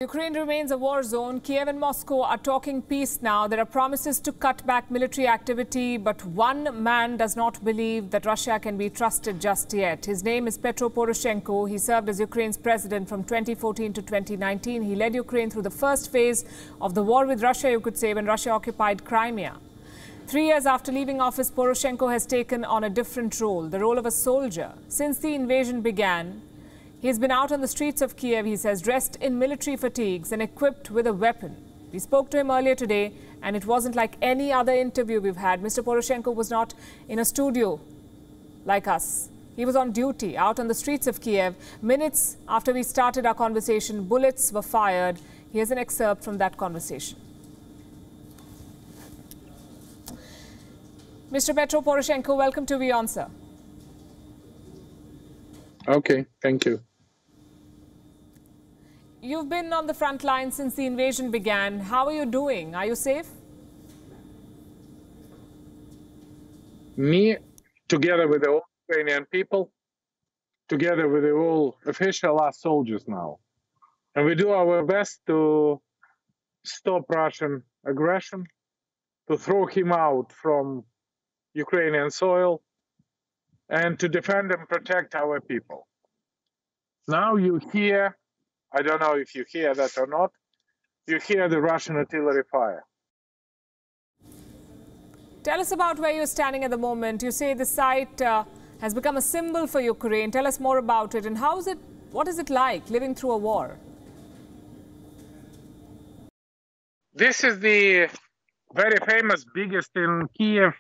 Ukraine remains a war zone. Kiev and Moscow are talking peace now. There are promises to cut back military activity, but one man does not believe that Russia can be trusted just yet. His name is Petro Poroshenko. He served as Ukraine's president from 2014 to 2019. He led Ukraine through the first phase of the war with Russia, you could say, when Russia occupied Crimea. 3 years after leaving office, Poroshenko has taken on a different role, the role of a soldier. Since the invasion began, he's been out on the streets of Kiev, he says, dressed in military fatigues and equipped with a weapon. We spoke to him earlier today, and it wasn't like any other interview we've had. Mr. Poroshenko was not in a studio like us. He was on duty, out on the streets of Kiev. Minutes after we started our conversation, bullets were fired. Here's an excerpt from that conversation. Mr. Petro Poroshenko, welcome to WION, sir. Okay, thank you. You've been on the front line since the invasion began. How are you doing? Are you safe? Me, together with the whole Ukrainian people, together with the whole official, are soldiers now. And we do our best to stop Russian aggression, to throw him out from Ukrainian soil, and to defend and protect our people. Now you hear, I don't know if you hear that or not, you hear the Russian artillery fire. Tell us about where you're standing at the moment. You say the site has become a symbol for Ukraine. Tell us more about it, and what is it like living through a war? This is the very famous, biggest in Kiev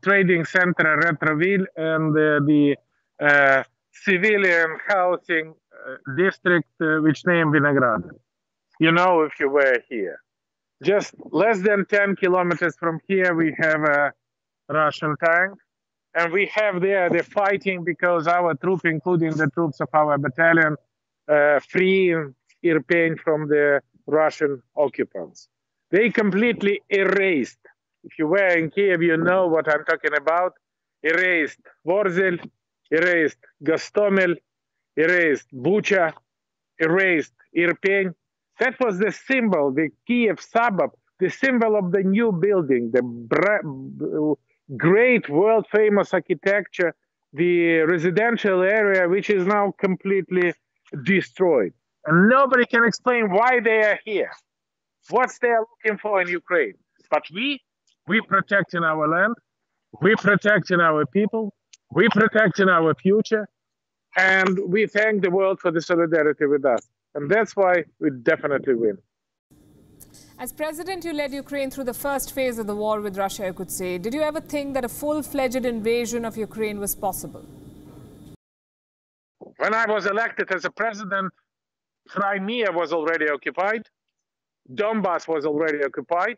trading center Retroville, and the civilian housing district which named Vinograd. You know, if you were here. Just less than 10 kilometers from here, we have a Russian tank, and we have there the fighting because our troops, including the troops of our battalion, free Irpin from the Russian occupants. They completely erased. If you were in Kiev, you know what I'm talking about. Erased Vorzel, erased Gostomel, erased Bucha, erased Irpin. That was the symbol, the Kiev suburb, the symbol of the new building, the great world-famous architecture, the residential area, which is now completely destroyed. And nobody can explain why they are here. What they are looking for in Ukraine. But we protecting our land, we protecting our people, we protecting our future, and we thank the world for the solidarity with us. And that's why we definitely win. As president, you led Ukraine through the first phase of the war with Russia, you could say. Did you ever think that a full-fledged invasion of Ukraine was possible? When I was elected as a president, Crimea was already occupied. Donbass was already occupied,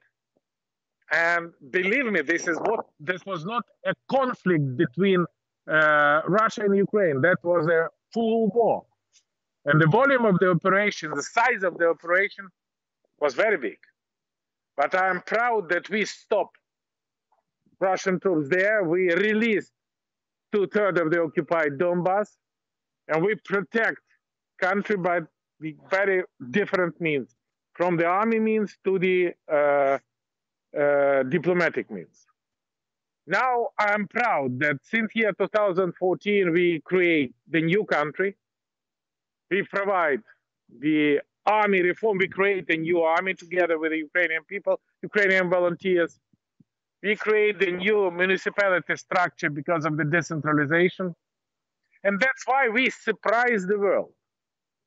and believe me, this was not a conflict between Russia and Ukraine. That was a full war, and the volume of the operation, the size of the operation, was very big. But I am proud that we stopped Russian troops there. We released 2/3 of the occupied Donbass, and we protect country by the very different means. From the army means to the diplomatic means. Now I am proud that since year 2014 we create the new country. We provide the army reform. We create a new army together with the Ukrainian people, Ukrainian volunteers. We create the new municipality structure because of the decentralization. And that's why we surprise the world.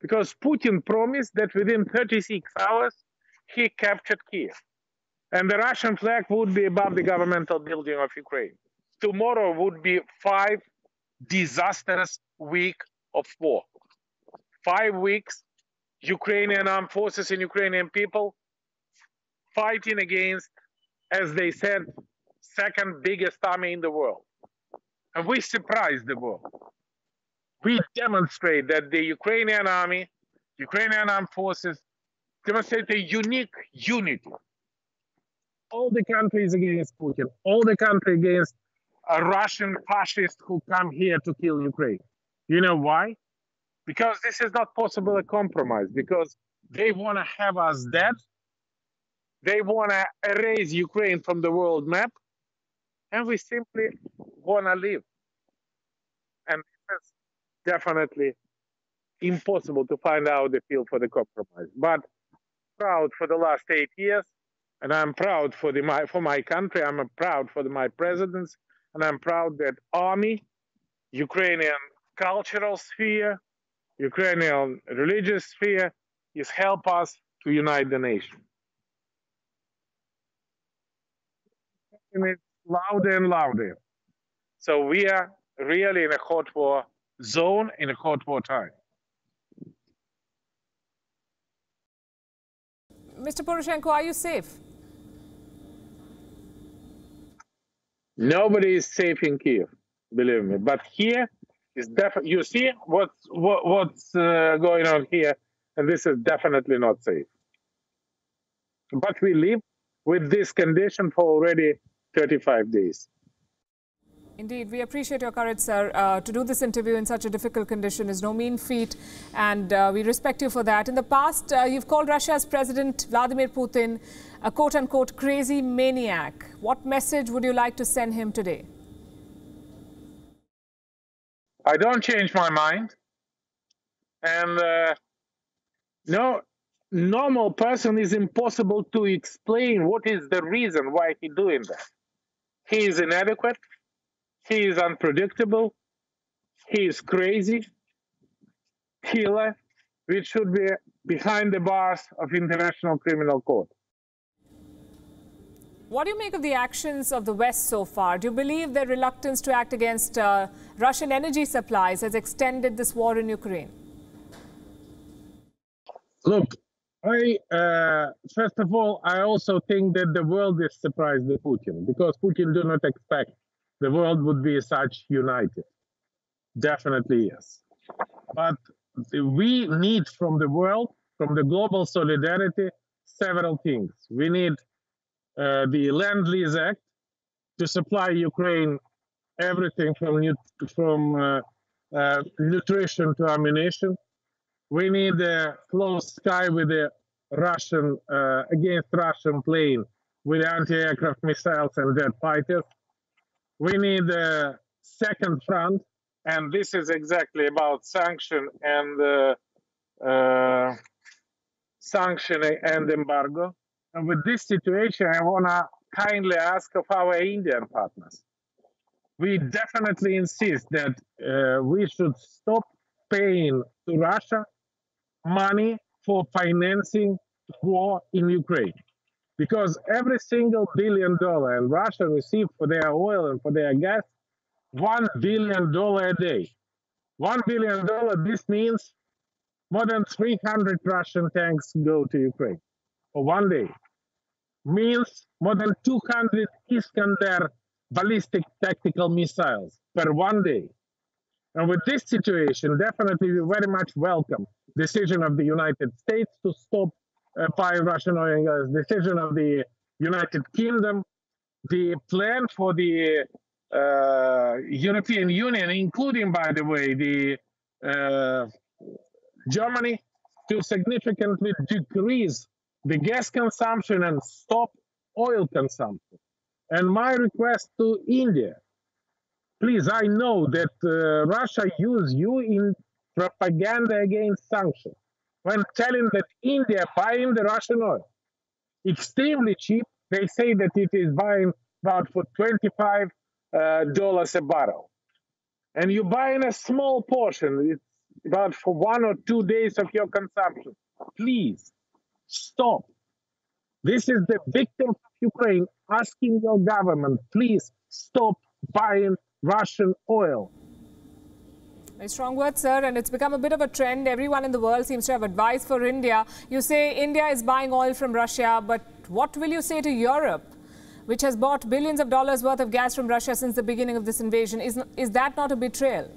Because Putin promised that within 36 hours, he captured Kiev. And the Russian flag would be above the governmental building of Ukraine. Tomorrow would be 5 disastrous weeks of war. 5 weeks, Ukrainian armed forces and Ukrainian people fighting against, as they said, second biggest army in the world. And we surprised the world. We demonstrate that the Ukrainian army, Ukrainian armed forces, demonstrate a unique unity. All the countries against Putin, all the country against a Russian fascist who come here to kill Ukraine. You know why? Because this is not possible a compromise, because They want to have us dead. They want to erase Ukraine from the world map. And we simply want to live. And it's definitely impossible to find out the field for the compromise. But proud for the last 8 years, and I'm proud for my country. I'm proud for my presidents, and I'm proud that army, Ukrainian cultural sphere, Ukrainian religious sphere is help us to unite the nation. And it's louder and louder. So we are really in a hot war zone, in a hot war time. Mr. Poroshenko, are you safe? Nobody is safe in Kiev, believe me. But here is definitely, you see what's going on here, and this is definitely not safe. But we live with this condition for already 35 days. Indeed, we appreciate your courage, sir. To do this interview in such a difficult condition is no mean feat, and we respect you for that. In the past, you've called Russia's President Vladimir Putin a quote-unquote crazy maniac. What message would you like to send him today? I don't change my mind. And no normal person is impossible to explain what is the reason why he's doing that. He is inadequate. He is unpredictable. He is crazy. Killer, which should be behind the bars of International Criminal Court. What do you make of the actions of the West so far? Do you believe their reluctance to act against Russian energy supplies has extended this war in Ukraine? Look, first of all, I also think that the world is surprised at Putin, because Putin do not expect the world would be such united. Definitely yes. But we need from the world, from the global solidarity, several things. We need the Land-Lease Act to supply Ukraine everything from nutrition to ammunition. We need a closed sky with the Russian against Russian plane with anti-aircraft missiles and jet fighters. We need a second front, and this is exactly about sanction and embargo. And with this situation, I want to kindly ask of our Indian partners. We definitely insist that we should stop paying to Russia money for financing war in Ukraine. Because every single $1 billion and Russia received for their oil and for their gas, $1 billion a day. $1 billion, this means more than 300 Russian tanks go to Ukraine for one day. Means more than 200 Iskander ballistic tactical missiles per one day. And with this situation, definitely we very much welcome decision of the United States to stop buying Russian oil and gas, decision of the United Kingdom, the plan for the European Union, including, by the way, the Germany, to significantly decrease the gas consumption and stop oil consumption. And my request to India, please, I know that Russia used you in propaganda against sanctions when telling that India buying the Russian oil extremely cheap. They say that it is buying about for $25 a barrel. And you buy in a small portion, it's about for 1 or 2 days of your consumption. Please, stop. This is the victims of Ukraine asking your government, please stop buying Russian oil. Very strong words, sir, and it's become a bit of a trend. Everyone in the world seems to have advice for India. You say India is buying oil from Russia, but what will you say to Europe, which has bought billions of dollars worth of gas from Russia since the beginning of this invasion? Is that not a betrayal?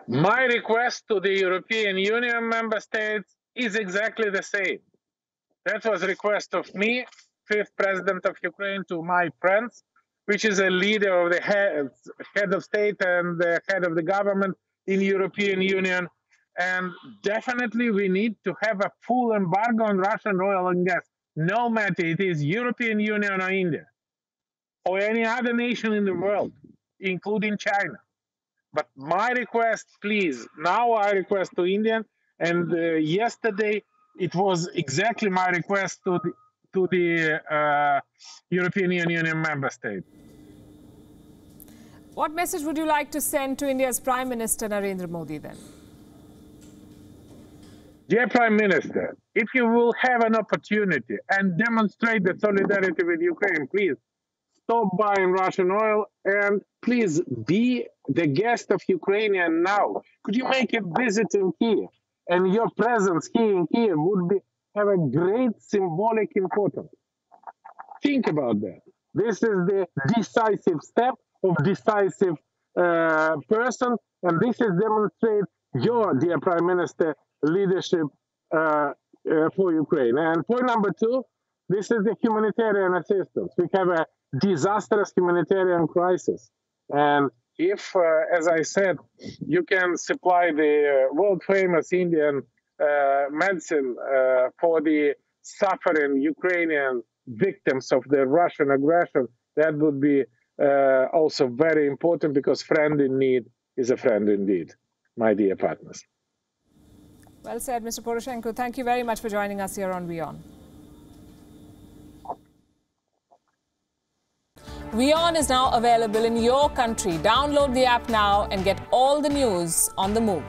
My request to the European Union member states is exactly the same. That was a request of me, fifth president of Ukraine, to my friends, which is a leader of the head of state and the head of the government in European Union. And definitely we need to have a full embargo on Russian oil and gas, no matter it is European Union or India or any other nation in the world, including China. But my request, please, now I request to India, and yesterday it was exactly my request to the European Union member state. What message would you like to send to India's Prime Minister Narendra Modi then? Dear Prime Minister, if you will have an opportunity and demonstrate the solidarity with Ukraine, please stop buying Russian oil and please be the guest of Ukrainian now. Could you make a visit in Kiev? And your presence here in Kiev would have a great symbolic importance. Think about that. This is the decisive step of decisive person, and this is demonstrate your, dear Prime Minister, leadership for Ukraine. And point number two, this is the humanitarian assistance. We have a disastrous humanitarian crisis. And if, as I said, you can supply the world-famous Indian medicine for the suffering Ukrainian victims of the Russian aggression, that would be also very important, because friend in need is a friend indeed, my dear partners. Well said, Mr. Poroshenko. Thank you very much for joining us here on WION. WION is now available in your country. Download the app now and get all the news on the move.